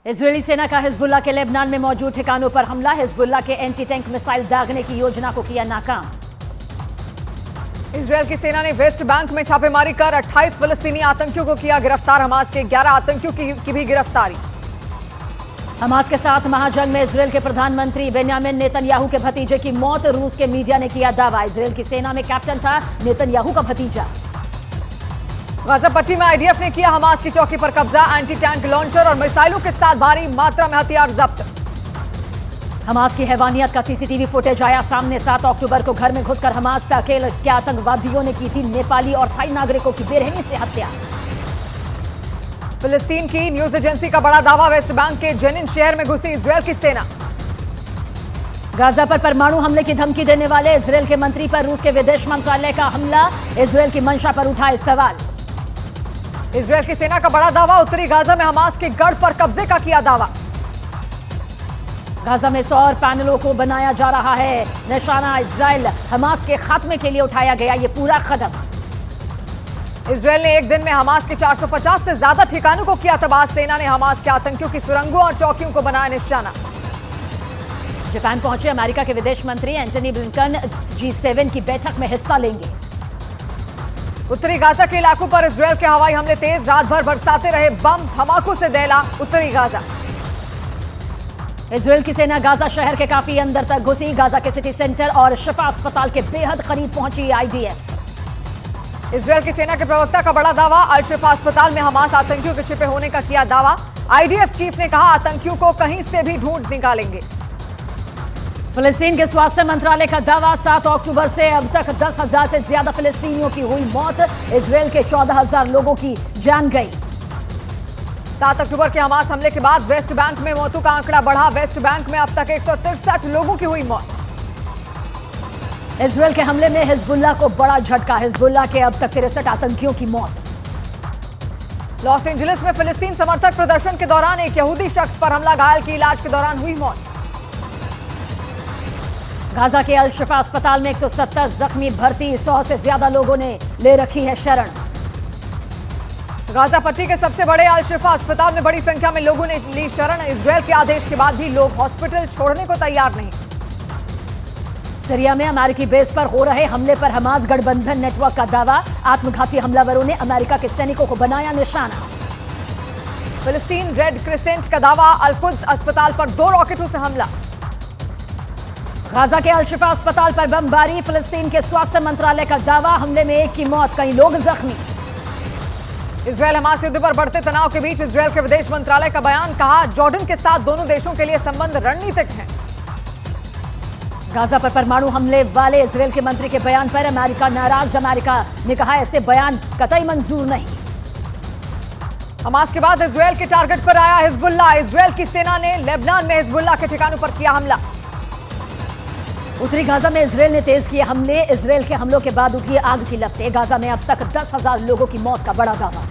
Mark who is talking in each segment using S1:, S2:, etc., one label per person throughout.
S1: Israeli सेना का Hezbollah के लेबनान में मौजूद ठिकानों पर हमला। हिजबुल्लाह के एंटी टैंक मिसाइल दागने की योजना को किया नाकाम।
S2: इजरायल की सेना ने वेस्ट बैंक में छापेमारी कर 28 फलस्तीनी आतंकियों को किया गिरफ्तार। हमास के 11 आतंकियों की भी गिरफ्तारी।
S1: हमास के साथ महाजंग में इजरायल के प्रधानमंत्री बेंयामिन नेतन्याहू के भतीजे की मौत। रूस के मीडिया ने किया दावा, इजरायल की सेना में कैप्टन था नेतन्याहू का भतीजा।
S2: गाजा पट्टी में आईडीएफ ने किया हमास की चौकी पर कब्जा। एंटी टैंक लॉन्चर और मिसाइलों के साथ भारी मात्रा में हथियार जब्त।
S1: हमास की हैवानियत का सीसीटीवी फुटेज आया सामने। 7 अक्टूबर को घर में घुसकर हमास से अकेले के आतंकवादियों ने की थी नेपाली और थाई नागरिकों की बेरहमी से हत्या।
S2: फिलिस्तीन की न्यूज एजेंसी का बड़ा दावा, वेस्ट बैंक के जेनिन शहर में घुसी इजरायल की सेना।
S1: गाजा पर परमाणु हमले की धमकी देने वाले इजरायल के मंत्री पर रूस के विदेश मंत्रालय का हमला। इजरायल की मंशा पर उठाए सवाल।
S2: इजरायल की सेना का बड़ा दावा, उत्तरी गाजा में हमास के गढ़ पर कब्जे का किया दावा।
S1: गाजा में सौर पैनलों को बनाया जा रहा है निशाना। इजरायल हमास के खात्मे के लिए उठाया गया ये पूरा कदम।
S2: इजरायल ने एक दिन में हमास के 450 से ज्यादा ठिकानों को किया तबाह। सेना ने हमास के आतंकियों की सुरंगों और चौकियों को बनाया निशाना।
S1: जापान पहुंचे अमेरिका के विदेश मंत्री एंटनी ब्लिंकन G7 की बैठक में हिस्सा लेंगे।
S2: उत्तरी गाजा के इलाकों पर इजरायल के हवाई हमले तेज। रात भर बरसाते रहे बम धमाकों से दहला उत्तरी गाजा।
S1: इजरायल की सेना गाजा शहर के काफी अंदर तक घुसी। गाजा के सिटी सेंटर और शिफा अस्पताल के बेहद करीब पहुंची आईडीएफ।
S2: इजरायल की सेना के प्रवक्ता का बड़ा दावा, अल शिफा अस्पताल में हमास आतंकियों के छिपे होने का किया दावा। आईडीएफ चीफ ने कहा, आतंकियों को कहीं से भी ढूंढ निकालेंगे।
S1: फिलिस्तीन के स्वास्थ्य मंत्रालय का दावा, 7 अक्टूबर से अब तक 10,000 से ज्यादा फिलिस्तीनियों की हुई मौत। इजरायल के 14,000 लोगों की जान गई।
S2: 7 अक्टूबर के हमास हमले के बाद वेस्ट बैंक में मौतों का आंकड़ा बढ़ा। वेस्ट बैंक में अब तक 163 लोगों की हुई मौत।
S1: इजरायल के हमले में हिजबुल्लाह को बड़ा झटका। हिजबुल्लाह के अब तक 63 आतंकियों की मौत।
S2: लॉस एंजलिस में फिलिस्तीन समर्थक प्रदर्शन के दौरान एक यहूदी शख्स पर हमला, घायल की इलाज के दौरान हुई मौत।
S1: गाजा के अल शिफा अस्पताल में 170 जख्मी भर्ती। 100 से ज्यादा लोगों ने ले रखी है शरण।
S2: गाजा पट्टी के सबसे बड़े अल शिफा अस्पताल में बड़ी संख्या में लोगों ने ली शरण। इजरायल के आदेश के बाद भी लोग हॉस्पिटल छोड़ने को तैयार नहीं।
S1: सीरिया में अमेरिकी बेस पर हो रहे हमले पर हमास गठबंधन नेटवर्क का दावा, आत्मघाती हमलावरों ने अमेरिका के सैनिकों को बनाया निशाना।
S2: फिलिस्तीन रेड क्रिसेंट का दावा, अल-कुद्स अस्पताल पर 2 रॉकेटों से हमला।
S1: गाजा के अल शिफा अस्पताल पर बमबारी। फिलिस्तीन के स्वास्थ्य मंत्रालय का दावा, हमले में 1 की मौत, कई लोग जख्मी।
S2: इजरायल हमास युद्ध पर बढ़ते तनाव के बीच इजरायल के विदेश मंत्रालय का बयान, कहा जॉर्डन के साथ दोनों देशों के लिए संबंध रणनीतिक हैं।
S1: गाजा पर परमाणु हमले वाले इजरायल के मंत्री के बयान पर अमेरिका नाराज। अमेरिका ने कहा ऐसे बयान कतई मंजूर नहीं।
S2: हमास के बाद इजरायल के टारगेट पर आया हिजबुल्लाह। इजरायल की सेना ने लेबनान में हिजबुल्लाह के ठिकानों पर किया हमला।
S1: उत्तरी गाजा में इजरायल ने तेज किए हमले। इजरायल के हमलों के बाद उठी आग की लपटें। गाजा में अब तक 10,000 लोगों की मौत का बड़ा दावा।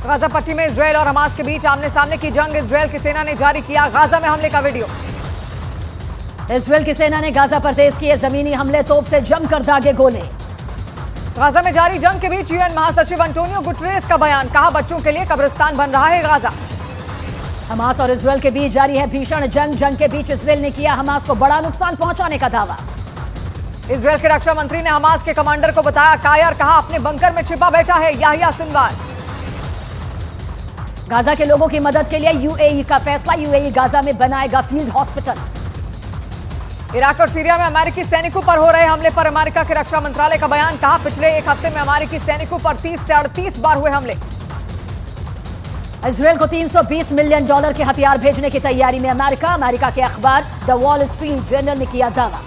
S2: गाजा पट्टी में इजरायल और हमास के बीच आमने सामने की जंग। इजरायल की सेना ने जारी किया गाजा में हमले का वीडियो।
S1: इजरायल की सेना ने गाजा पर तेज किए जमीनी हमले, तोप से जमकर दागे गोले।
S2: गाजा में जारी जंग के बीच यूएन महासचिव अंटोनियो गुटरेस का बयान, कहा बच्चों के लिए कब्रिस्तान बन रहा है गाजा।
S1: हमास और इजरायल के बीच जारी है भीषण जंग। जंग के बीच इजरायल ने किया हमास को बड़ा नुकसान पहुंचाने का दावा।
S2: इजरायल के रक्षा मंत्री ने हमास के कमांडर को बताया कायर, कहा अपने बंकर में छिपा बैठा है याहिया सिनवार।
S1: गाजा के लोगों की मदद के लिए यूएई का फैसला, यूएई गाजा में बनाएगा फील्ड हॉस्पिटल।
S2: इराक और सीरिया में अमेरिकी सैनिकों पर हो रहे हमले पर अमेरिका के रक्षा मंत्रालय का बयान, कहा पिछले 1 हफ्ते में अमेरिकी सैनिकों पर 30 से 38 बार हुए हमले।
S1: इजरायल को $320 मिलियन के हथियार भेजने की तैयारी में अमेरिका। अमेरिका के अखबार द वॉल स्ट्रीट जर्नल ने किया दावा।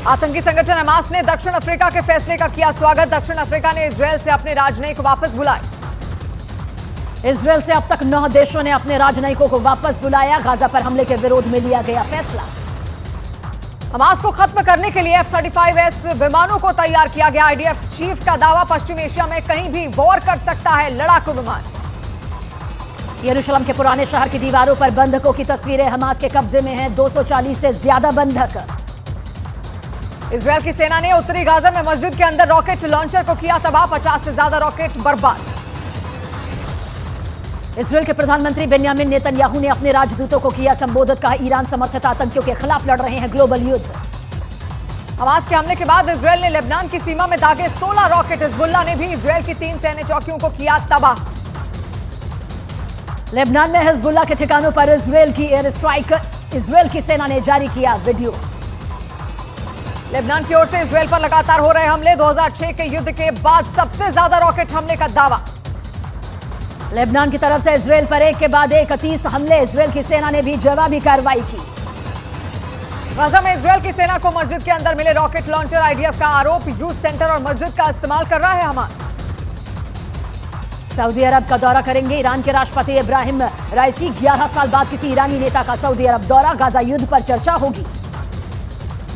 S2: आतंकी संगठन हमास ने दक्षिण अफ्रीका के फैसले का किया स्वागत। दक्षिण अफ्रीका ने इजरायल से अपने राजनयिक वापस बुलाए।
S1: इजरायल से अब तक 9 देशों ने अपने राजनयिकों को वापस बुलाया। गाजा पर हमले के विरोध में लिया गया फैसला।
S2: हमास को खत्म करने के लिए F-35S विमानों को तैयार किया गया। आईडीएफ चीफ का दावा, पश्चिम एशिया में कहीं भी वॉर कर सकता है लड़ाकू विमान।
S1: यरूशलेम के पुराने शहर की दीवारों पर बंधकों की तस्वीरें हमास के कब्जे में हैं। 240 से ज्यादा बंधक।
S2: इजरायल की सेना ने उत्तरी गाजा में मस्जिद के अंदर रॉकेट लॉन्चर को किया तबाह। 50 से ज्यादा रॉकेट बर्बाद।
S1: इजरायल के प्रधानमंत्री बेन्यामिन नेतन्याहू ने अपने राजदूतों को किया संबोधित, कहा ईरान समर्थित आतंकियों के खिलाफ लड़ रहे हैं ग्लोबल युद्ध।
S2: हमास के हमले के बाद इजरायल ने लेबनान की सीमा में दागे 16 रॉकेट। हिजबुल्लाह ने भी इजरायल की 3 सैन्य चौकियों को किया तबाह।
S1: लेबनान में हिजबुल्लाह के ठिकानों पर इजरायल की एयर स्ट्राइक, इजरायल की सेना ने जारी किया वीडियो।
S2: लेबनान की ओर से इजरायल पर लगातार हो रहे हमले, 2006 के युद्ध के बाद सबसे ज्यादा रॉकेट हमले का दावा।
S1: लेबनान की तरफ से इजरायल पर एक के बाद एक 30 हमले, इजरायल की सेना ने भी जवाबी कार्रवाई की।
S2: गाजा में इजरायल की सेना को मस्जिद के अंदर मिले रॉकेट लॉन्चर, आईडीएफ का आरोप, यूथ सेंटर और मस्जिद का इस्तेमाल कर रहा है हमास।
S1: सऊदी अरब का दौरा करेंगे ईरान के राष्ट्रपति इब्राहिम राइसी। 11 साल बाद किसी ईरानी नेता का सऊदी अरब दौरा, गाजा युद्ध पर चर्चा होगी।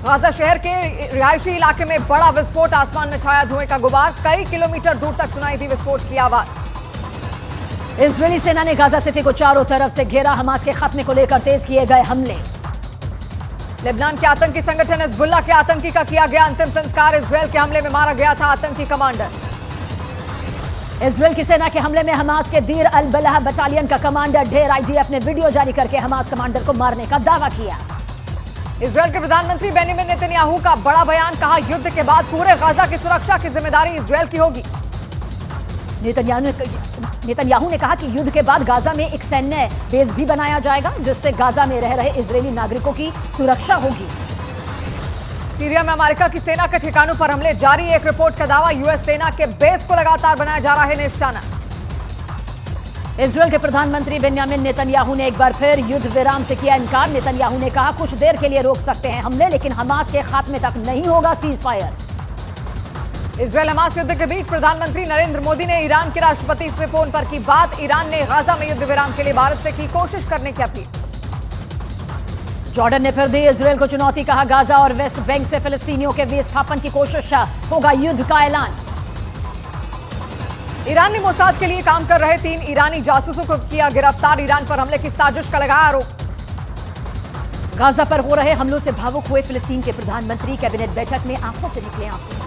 S2: गाजा शहर के रिहायशी इलाके में बड़ा विस्फोट, आसमान में छाया धुएं का गुबार, कई किलोमीटर दूर तक सुनाई दी विस्फोट की आवाज।
S1: इजरायली सेना ने गाजा सिटी को चारों तरफ से घेरा, हमास के खात्मे को लेकर तेज किए गए हमले।
S2: लेबनान के आतंकी संगठन हिजबुल्लाह के आतंकी का किया गया अंतिम संस्कार, इजरायल के हमले में मारा गया था आतंकी कमांडर।
S1: इजरायल की सेना के हमले में हमास के दीर अल बलह बटालियन का कमांडर ढेर, आईडीएफ ने वीडियो जारी करके हमास कमांडर को मारने का दावा किया।
S2: इजरायल के प्रधानमंत्री बेंजामिन नेतन्याहू का बड़ा बयान, कहा युद्ध के बाद पूरे गाजा की सुरक्षा की जिम्मेदारी इजरायल की होगी।
S1: नेतन्याहू ने कहा कि युद्ध के बाद गाजा में एक सैन्य बेस भी बनाया जाएगा, जिससे गाजा में रह रहे इजरायली नागरिकों की सुरक्षा होगी।
S2: सीरिया में अमेरिका की सेना के ठिकानों पर हमले जारी, एक रिपोर्ट का दावा, यूएस सेना के बेस को लगातार बनाया जा रहा है निशाना।
S1: इजरायल के प्रधानमंत्री बेन्यामिन नेतन्याहू ने एक बार फिर युद्ध विराम से किया इनकार। नेतन्याहू ने कहा कुछ देर के लिए रोक सकते हैं हमले, लेकिन हमास के खात्मे तक नहीं होगा सीज फायर।
S2: इजरायल हमास युद्ध के बीच प्रधानमंत्री नरेंद्र मोदी ने ईरान के राष्ट्रपति से फोन पर की बात। ईरान ने गाजा में युद्ध विराम के लिए भारत से की कोशिश करने की अपील।
S1: जॉर्डन ने फिर दी इजरायल को चुनौती, कहा गाजा और वेस्ट बैंक से फिलिस्तीनियों के विस्थापन की कोशिश, होगा युद्ध का ऐलान।
S2: ईरान ने मोसाद के लिए काम कर रहे 3 ईरानी जासूसों को किया गिरफ्तार, ईरान पर हमले की साजिश का लगाया आरोप।
S1: गाजा पर हो रहे हमलों से भावुक हुए फिलिस्तीन के प्रधानमंत्री, कैबिनेट बैठक में आंखों से निकले आंसू।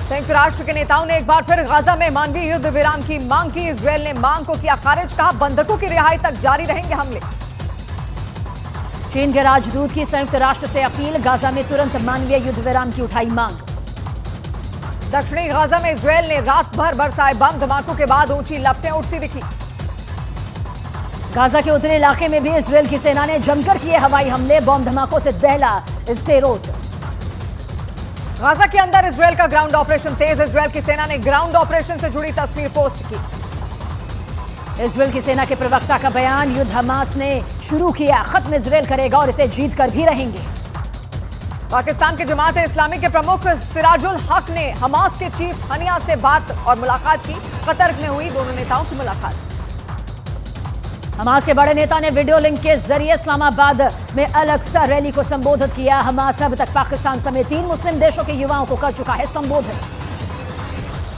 S2: संयुक्त राष्ट्र के नेताओं ने एक बार फिर गाजा में मानवीय युद्ध विराम की मांग की, इजरायल ने मांग को किया खारिज, कहा बंधकों की रिहाई तक जारी रहेंगे हमले।
S1: चीन के राजदूत की संयुक्त राष्ट्र से अपील, गाजा में तुरंत मानवीय युद्ध विराम की उठाई मांग।
S2: दक्षिणी गाजा में इजरायल ने रात भर बरसाए बम, धमाकों के बाद ऊंची लपटें उठती दिखी।
S1: गाजा के उत्तरी इलाके में भी इजरायल की सेना ने जमकर किए हवाई हमले, बम धमाकों से दहला स्टेरोट।
S2: गाजा के अंदर इजरायल का ग्राउंड ऑपरेशन तेज, इजरायल की सेना ने ग्राउंड ऑपरेशन से जुड़ी तस्वीर पोस्ट की।
S1: इजरायल की सेना के प्रवक्ता का बयान, युद्ध हमास ने शुरू किया, खत्म इजरायल करेगा और इसे जीत कर भी रहेंगे।
S2: पाकिस्तान के जमात इस्लामी के प्रमुख सिराजुल हक ने हमास के चीफ हनिया से बात और मुलाकात की, कतर में हुई दोनों नेताओं की मुलाकात।
S1: हमास के बड़े नेता ने वीडियो लिंक के जरिए इस्लामाबाद में अल अक्सा रैली को संबोधित किया। हमास अब तक पाकिस्तान समेत 3 मुस्लिम देशों के युवाओं को कर चुका है संबोधित।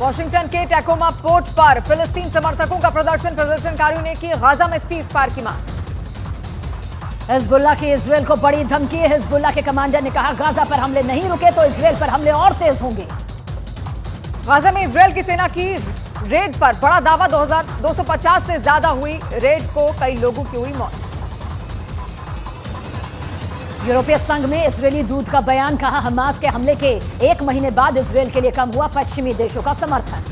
S2: वॉशिंगटन के टैकोमा पोर्ट पर फिलिस्तीन समर्थकों का प्रदर्शनकारियों ने की गाजा में सीज फायर की मांग।
S1: हिजबुल्लाह की इजरायल को बड़ी धमकी, हिजबुल्लाह के कमांडर ने कहा गाजा पर हमले नहीं रुके तो इजरायल पर हमले और तेज होंगे।
S2: गाजा में इजरायल की सेना की रेड पर बड़ा दावा, 250 से ज्यादा हुई रेड को कई लोगों की हुई मौत।
S1: यूरोपीय संघ में इजरायली दूत का बयान, कहा हमास के हमले के 1 महीने बाद इजरायल के लिए कम हुआ पश्चिमी देशों का समर्थन।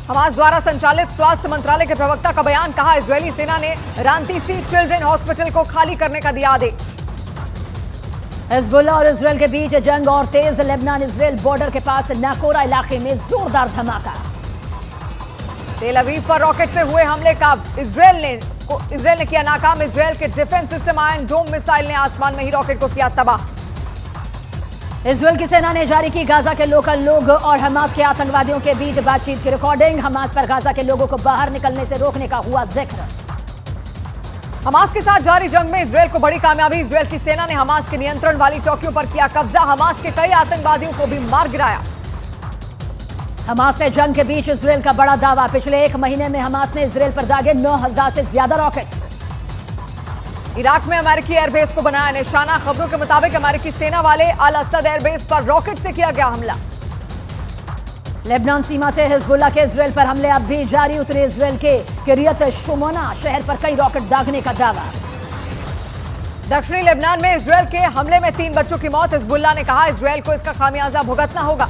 S2: हमास द्वारा संचालित स्वास्थ्य मंत्रालय के प्रवक्ता का बयान, कहा इजरायली सेना ने रांतीसी चिल्ड्रन हॉस्पिटल को खाली करने का दिया आदेश।
S1: हिजबुल्लाह और इजरायल के बीच जंग और तेज, लेबनान इजरायल बॉर्डर के पास नाकोरा इलाके में जोरदार धमाका।
S2: तेल अवीव पर रॉकेट से हुए हमले का इजरायल ने किया नाकाम, इजरायल के defence system iron dome missile ने आसमान में ही रॉकेट को किया तबाह।
S1: इजरायल की सेना ने जारी की गाजा के लोकल लोग और हमास के आतंकवादियों के बीच बातचीत की रिकॉर्डिंग, हमास पर गाजा के लोगों को बाहर निकलने से रोकने का हुआ जिक्र।
S2: हमास के साथ जारी जंग में इजरायल को बड़ी कामयाबी, इजरायल की सेना ने हमास के नियंत्रण वाली चौकियों पर किया कब्जा, हमास के कई आतंकवादियों को भी मार गिराया।
S1: हमास ने जंग के बीच इजरायल का बड़ा दावा, पिछले 1 महीने में हमास ने इजरायल पर दागे 9000 से ज्यादा रॉकेट्स।
S2: इराक में अमेरिकी एयरबेस को बनाया निशाना, खबरों के मुताबिक अमेरिकी सेना वाले अल असद एयरबेस पर रॉकेट से किया गया हमला।
S1: लेबनान सीमा से हिजबुल्लाह के इजराइल पर हमले अब भी जारी। उतरे इजराइल के किरियत शुमोना शहर पर कई रॉकेट दागने का दावा।
S2: दक्षिणी लेबनान में इजराइल के हमले में 3 बच्चों की मौत। हिजबुल्लाह ने कहा इजराइल को इसका खामियाजा भुगतना होगा।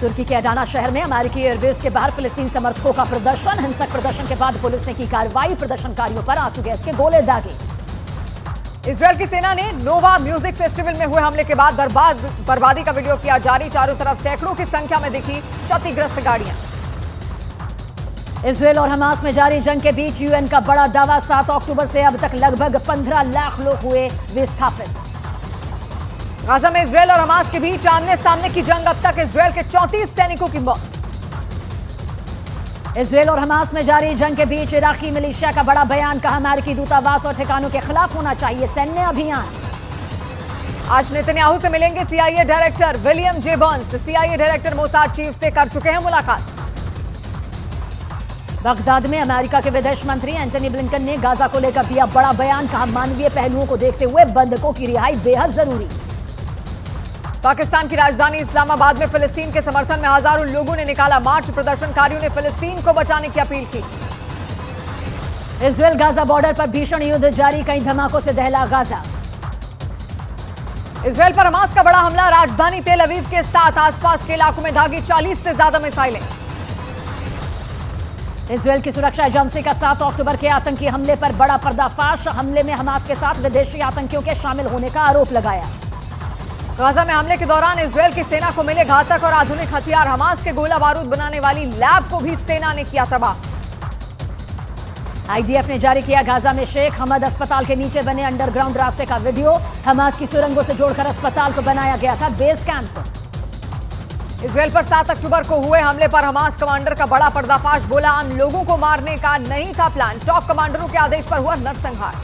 S1: तुर्की के अडाना शहर में अमेरिकी एयरबेस के बाहर फिलिस्तीन समर्थकों का प्रदर्शन। हिंसक प्रदर्शन के बाद पुलिस ने की कार्रवाई। प्रदर्शनकारियों पर आंसू गैस के गोले दागे।
S2: इजराइल की सेना ने नोवा म्यूजिक फेस्टिवल में हुए हमले के बाद बर्बादी का वीडियो किया जारी। चारों तरफ सैकड़ों की संख्या में दिखी क्षतिग्रस्त गाड़ियां।
S1: इजराइल और हमास में जारी जंग के बीच यूएन का बड़ा दावा। 7 अक्टूबर से अब तक लगभग 15 लाख लोग हुए विस्थापित।
S2: गाजा में इजराइल और हमास के बीच आमने सामने की जंग। अब तक इजराइल के 34 सैनिकों की मौत।
S1: इजराइल और हमास में जारी जंग के बीच इराकी मिलिशिया का बड़ा बयान। कहा अमेरिकी दूतावास और ठिकानों के खिलाफ होना चाहिए सैन्य अभियान।
S2: आज नेतन्याहू से मिलेंगे CIA director William J Burns. CIA director Mossad chief से कर चुके हैं मुलाकात।
S1: बगदाद में अमेरिका के विदेश मंत्री एंटनी ब्लिंकन ने गाजा को लेकर दिया बड़ा बयान। कहा मानवीय पहलुओं को देखते हुए बंधकों की रिहाई बेहद जरूरी।
S2: पाकिस्तान की राजधानी इस्लामाबाद में फिलिस्तीन के समर्थन में हजारों लोगों ने निकाला मार्च। प्रदर्शनकारियों ने फिलिस्तीन को बचाने की अपील की।
S1: इजराइल गाजा बॉर्डर पर भीषण युद्ध जारी। कई धमाकों से दहला गाजा।
S2: इजराइल पर हमास का बड़ा हमला। राजधानी तेल अवीव के साथ आसपास के इलाकों में दागी 40 से ज्यादा मिसाइलें।
S1: इजराइल की सुरक्षा एजेंसी का 7 अक्टूबर के आतंकी हमले पर बड़ा पर्दाफाश। हमले में हमास के साथ विदेशी आतंकियों के शामिल होने का आरोप लगाया।
S2: गाजा में हमले के दौरान इजराइल की सेना को मिले घातक और आधुनिक हथियार। हमास के गोला बारूद बनाने वाली लैब को भी सेना ने किया तबाह।
S1: आईडीएफ ने जारी किया गाजा में शेख हमद अस्पताल के नीचे बने अंडरग्राउंड रास्ते का वीडियो। हमास की सुरंगों से जोड़कर अस्पताल को बनाया गया था बेस कैंप।
S2: इजराइल पर 7 अक्टूबर को हुए हमले पर हमास कमांडर का बड़ा पर्दाफाश। बोला आम लोगों को मारने का नहीं था प्लान। टॉप कमांडरों के आदेश पर हुआ नरसंहार।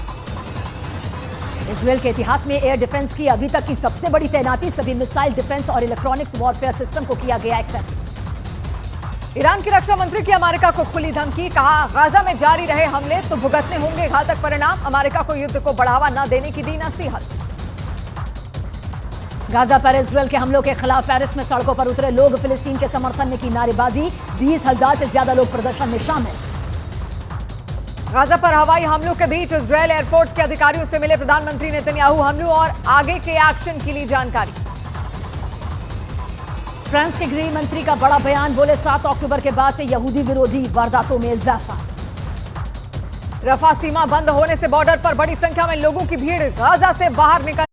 S1: इजराइल के इतिहास में एयर डिफेंस की अभी तक की सबसे बड़ी तैनाती। सभी मिसाइल डिफेंस और इलेक्ट्रॉनिक्स वॉरफेयर सिस्टम को किया गया एक्टिव।
S2: ईरान की रक्षा मंत्री की अमेरिका को खुली धमकी। कहा गाजा में जारी रहे हमले तो भुगतने होंगे घातक परिणाम। अमेरिका को युद्ध को बढ़ावा न देने की दी नसीहत।
S1: गाजा पर इजराइल के हमलों के खिलाफ पेरिस में सड़कों पर उतरे लोग। फिलिस्तीन के समर्थन में की नारेबाजी। 20,000 से ज्यादा लोग प्रदर्शन में शामिल।
S2: गाजा पर हवाई हमलों के बीच इजरायल एयरफोर्स के अधिकारियों से मिले प्रधानमंत्री नेतन्याहू। हमलों और आगे के एक्शन की ली जानकारी।
S1: फ्रांस के गृह मंत्री का बड़ा बयान। बोले 7 अक्टूबर के बाद से यहूदी विरोधी वारदातों में इजाफा।
S2: रफा सीमा बंद होने से बॉर्डर पर बड़ी संख्या में लोगों की भीड़। गाजा से बाहर निकल